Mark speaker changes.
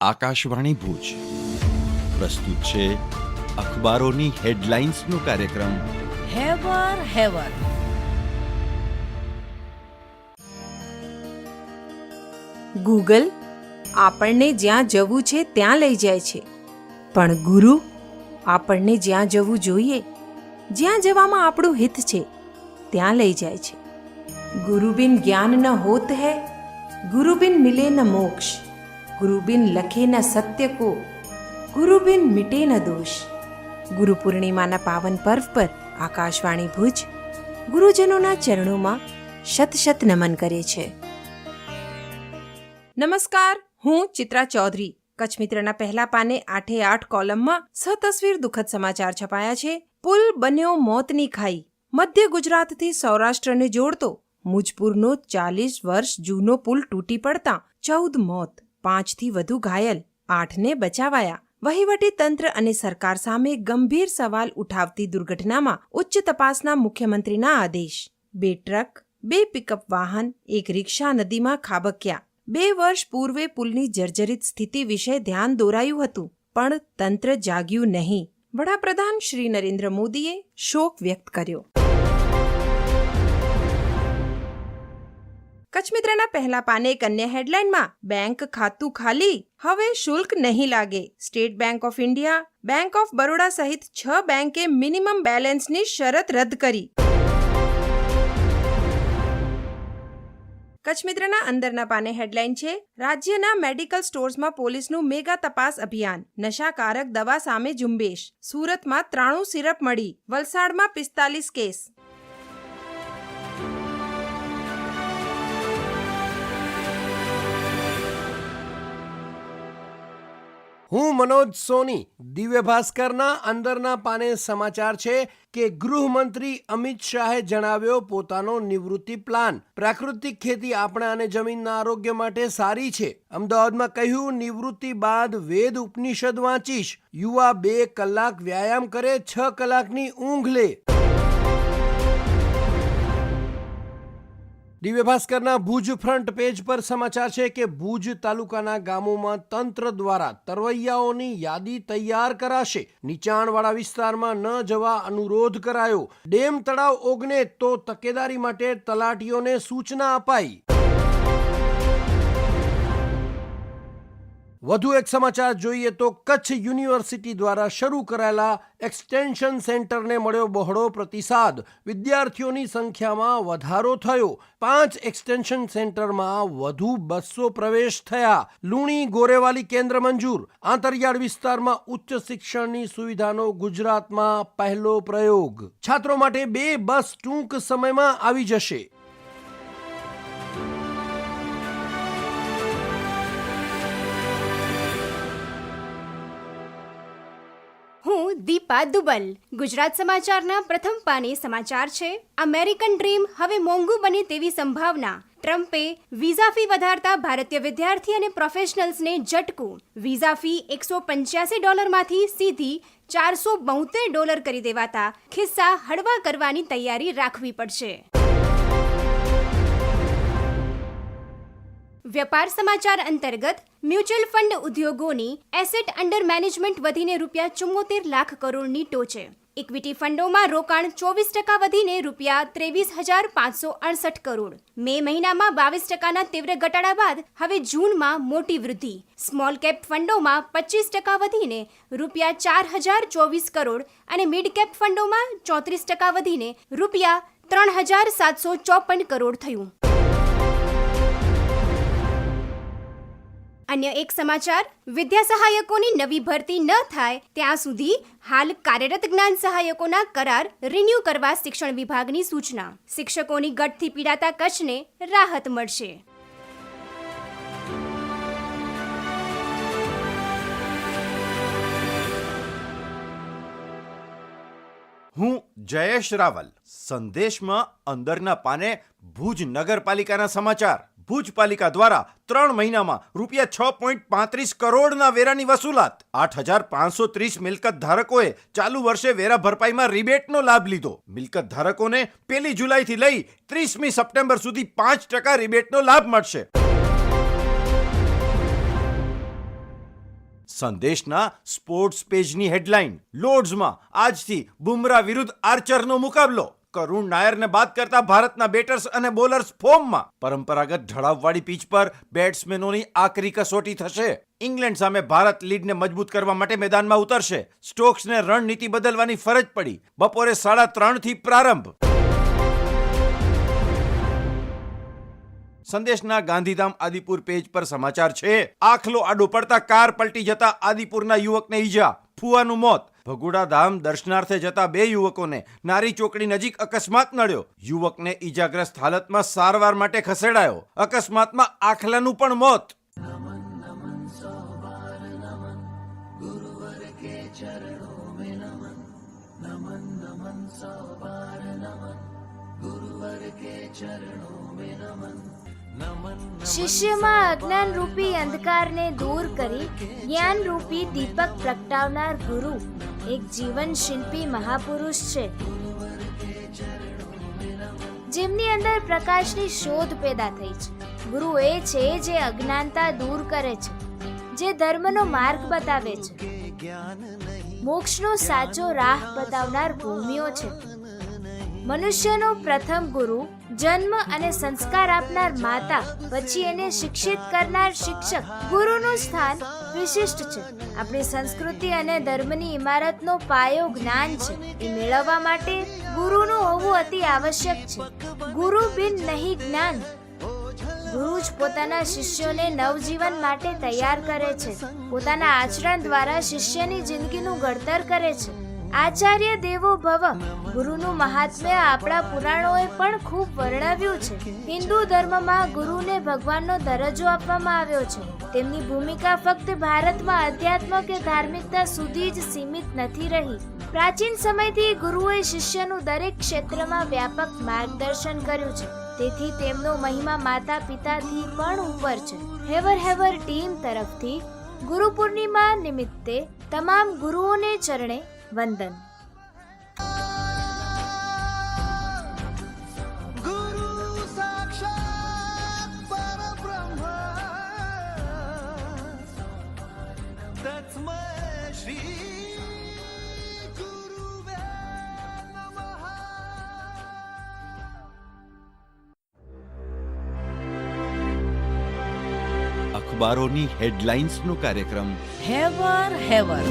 Speaker 1: આકાશવાણી ભુજ પ્રસ્તુત છે અખબારોની હેડલાઇન્સનો કાર્યક્રમ
Speaker 2: હેવર હેવર.
Speaker 3: ગૂગલ આપણને જ્યાં જવું છે ત્યાં લઈ જાય છે, પણ ગુરુ આપણને જ્યાં જવું જોઈએ, જ્યાં જવામાં આપણું હિત છે ત્યાં લઈ જાય છે. ગુરુ બિન જ્ઞાન ન હોત હૈ, ગુરુ બિન મિલે ન મોક્ષ, ગુરુ બિન લખે ન સત્ય કો, ગુરુ બિન મિટે ન દોષ. ગુરુ પૂર્ણિમાના પાવન પર્વ પર આકાશવાણી ભુજ ગુરુજનોના ચરણોમાં શત શત નમન કરે છે. નમસ્કાર, હું ચિત્રા ચૌધરી. કચ્છ મિત્રના પહેલા પાને 8 કોલમમાં સતસ્વીર દુઃખદ સમાચાર છપાયા છે. પુલ બન્યો મોતની ખાઈ. મધ્ય ગુજરાતથી સૌરાષ્ટ્રને જોડતો મુજપુરનો 40 વર્ષ જૂનો પુલ તૂટી પડતા 14 મોત, 5થી વધુ ઘાયલ, 8ને બચાવાયા. વહીવટી તંત્ર અને સરકાર સામે ગંભીર સવાલ ઉઠાવતી દુર્ઘટનામાં ઉચ્ચ તપાસના મુખ્યમંત્રીના આદેશ. 2 ટ્રક, 2 પિકઅપ વાહન, 1 રિક્ષા નદીમાં ખાબક્યા. 2 વર્ષ પૂર્વે પુલની જર્જરિત સ્થિતિ વિશે ધ્યાન દોરાયું હતું, પણ તંત્ર જાગ્યું નહીં. વડાપ્રધાન શ્રી નરેન્દ્ર મોદીએ શોક વ્યક્ત કર્યો. કચ્છ મિત્રના પહેલા પાને એક અન્ય હેડલાઇનમાં બેંક ખાતું ખાલી, હવે શુલ્ક નહીં લાગે. State bank of India, bank of Baroda સહિત 6 બેંકે મિનિમમ બેલેન્સની શરત રદ કરી. કચ્છ મિત્રના અંદરના પાને હેડલાઇન છે, રાજ્યના મેડિકલ સ્ટોર્સમાં પોલીસનું મેગા તપાસ અભિયાન, નશાકારક દવા સામે ઝુંબેશ. સુરતમાં 93 સિરપ મળી, વલસાડમાં 45 કેસ.
Speaker 4: હું મનોજ સોની. દિવ્ય ભાસ્કરના અંદરના પાને સમાચાર છે કે ગૃહમંત્રી અમિત શાહે જણાવ્યો પોતાનો નિવૃત્તિ પ્લાન. પ્રાકૃતિક ખેતી આપણા અને જમીનના આરોગ્ય માટે સારી છે. અમદાવાદમાં કહ્યું, નિવૃત્તિ બાદ વેદ ઉપનિષદ વાંચીશ. યુવા 2 કલાક વ્યાયામ કરે, 6 કલાકની ઊંઘ લે. દિવ્ય ભાસ્કરના ભુજ ફ્રન્ટ પેજ પર સમાચાર છે કે ભુજ તાલુકાના ગામોમાં તંત્ર દ્વારા તરવૈયાઓની યાદી તૈયાર કરાશે. નીચાણવાળા વિસ્તારમાં ન જવા અનુરોધ કરાયો. ડેમ તળાવ ઓગને તો તકેદારી માટે તલાટીઓને સૂચના અપાઈ. વધુ એક સમાચાર જોઈએ તો કચ્છ યુનિવર્સિટી દ્વારા શરૂ કરાયેલા એક્સટેન્શન સેન્ટરને મળ્યો બહોળો પ્રતિસાદ. વિદ્યાર્થીઓની સંખ્યામાં વધારો થયો. 5 એક્સટેન્શન સેન્ટરમાં વધુ 200 પ્રવેશ થયા. લુણી ગોરેવાલી કેન્દ્ર મંજૂર. આંતરિયાળ વિસ્તારમાં ઉચ્ચ શિક્ષણની સુવિધાનો ગુજરાતમાં પહેલો પ્રયોગ. છાત્રો માટે 2 બસ ટૂંક સમયમાં આવી જશે.
Speaker 5: હું દીપા દુબલ. ગુજરાત સમાચારના પ્રથમ પાને સમાચાર છે, અમેરિકન ડ્રીમ હવે મોંઘું બને તેવી સંભાવના. ટ્રમ્પે વિઝા ફી વધારતા ભારતીય વિદ્યાર્થી અને પ્રોફેશનલ્સને ઝટકું. વિઝા ફી $185માંથી સીધી $472 કરી દેવાતા ખિસ્સા હળવા કરવાની તૈયારી રાખવી પડશે. વેપાર સમાચાર અંતર્ગત મ્યુચ્યુઅલ ફંડ ઉદ્યોગોની એસેટ અંડર મેનેજમેન્ટ વધીને ₹74 લાખ કરોડની ટોચે. ઇક્વિટી ફંડોમાં રોકાણ 24% વધીને ₹23,568 કરોડ. મે મહિનામાં 22%ના તીવ્ર ઘટાડા બાદ હવે જૂનમાં મોટી વૃદ્ધિ. સ્મોલ કેપ ફંડોમાં 25% વધીને ₹4,024 કરોડ અને મિડ કેપ ફંડોમાં 34% વધીને ₹3,754 કરોડ થયું. અન્ય એક સમાચાર, વિદ્યા સહાયકોની નવી ભરતી ન થાય ત્યાં સુધી હાલ કાર્યરત જ્ઞાન સહાયકોના કરાર રિન્યૂ કરવા શિક્ષણ વિભાગની સૂચના. શિક્ષકોની ગઢથી પીડાતા કચ્છને રાહત મળશે.
Speaker 6: હું જયેશ રાવલ. સંદેશમાં અંદરના પાને ભુજ નગરપાલિકાના સમાચાર. ભુજ પાલિકા દ્વારા 3 મહિનામાં ₹6.35 કરોડના વેરાની વસૂલાત. 8,530 મિલકત ધારકોએ ચાલુ વર્ષે વેરા ભરપાઈમાં રિબેટનો લાભ લીધો. મિલકત ધારકોને 1 જુલાઈથી લઈ 30 સપ્ટેમ્બર સુધી 5% રિબેટનો લાભ મળશે. સંદેશના સ્પોર્ટ્સ પેજની હેડલાઇન: લોર્ડ્સમાં આજથી બુમરાહ વિરુદ્ધ આર્ચરનો મુકાબલો. કરુણ નાયરને બાદ કરતા ભારતના બેટર્સ અને બોલર્સ ફોર્મમાં. પરંપરાગત ઢળાવવાળી પીચ પર બેટ્સમેનોની આકરી કસોટી થશે. ઇંગ્લેન્ડ સામે ભારત લીડને મજબૂત કરવા માટે મેદાનમાં ઉતરશે. સ્ટોક્સને રણનીતિ બદલવાની ફરજ પડી. બપોરે 3:30 થી પ્રારંભ. સંદેશના ગાંધીધામ આદિપુર પેજ પર સમાચાર છે: આખલો આડો પડતા કાર પલટી જતા આદિપુરના યુવકને ઈજા, ફુવાનું મોત. ભગુડા ધામ દર્શનાર્થે જતા 2 યુવકોને નારી ચોકડી નજીક અકસ્માત નડ્યો. યુવકને ઈજાગ્રસ્ત હાલતમાં સારવાર માટે ખસેડાયો. અકસ્માતમાં આખલાનું પણ મોત.
Speaker 7: શિષ્યમાં અજ્ઞાન રૂપી અંધકારને દૂર કરી જ્ઞાન રૂપી દીપક પ્રગટાવનાર ગુરુ એક જીવન શિલ્પી મહાપુરુષ છે, જેમની અંદર પ્રકાશની શોધ પેદા થઈ છે. ગુરુ એ છે જે અજ્ઞાનતા દૂર કરે છે, જે ધર્મનો માર્ગ બતાવે છે, મોક્ષનો સાચો રાહ બતાવનાર ભૂમિઓ છે. મનુષ્યનો પ્રથમ ગુરુ, જન્મ અને સંસ્કાર આપનાર માતા, પછી એને શિક્ષિત કરનાર શિક્ષક. ગુરુનું સ્થાન વિશિષ્ટ છે. આપણી સંસ્કૃતિ અને ધર્મની ઇમારતનો પાયો જ્ઞાન છે. એ મેળવવા માટે ગુરુનું હોવું અતિ આવશ્યક છે. ગુરુ બિન નહીં જ્ઞાન. ગુરુ જ પોતાના શિષ્યોને નવજીવન માટે તૈયાર કરે છે. પોતાના આચરણ દ્વારા શિષ્યની જિંદગીનું ઘડતર કરે છે. આચાર્ય દેવો ભવ. ગુરુનું મહાત્મ્ય આપણા પુરાણોએ પણ ખૂબ વર્ણવ્યું છે. હિન્દુ ધર્મમાં ગુરુને ભગવાનનો દરજ્જો આપવામાં આવ્યો છે. તેમની ભૂમિકા ફક્ત ભારતમાં અધ્યાત્મ કે ધાર્મિકતા સુધી જ સીમિત નથી રહી. પ્રાચીન સમયથી ગુરુએ શિષ્યનું દરેક ક્ષેત્રમાં વ્યાપક માર્ગદર્શન કર્યું છે. તેથી તેમનો મહિમા માતા પિતાથી પણ ઉપર છે. હેવર ટીમ તરફથી ગુરુ પૂર્ણિમા નિમિત્તે તમામ ગુરુઓને ચરણે વંદન.
Speaker 1: અખબારોની હેડલાઇન્સનો કાર્યક્રમ
Speaker 2: હેવર હેવર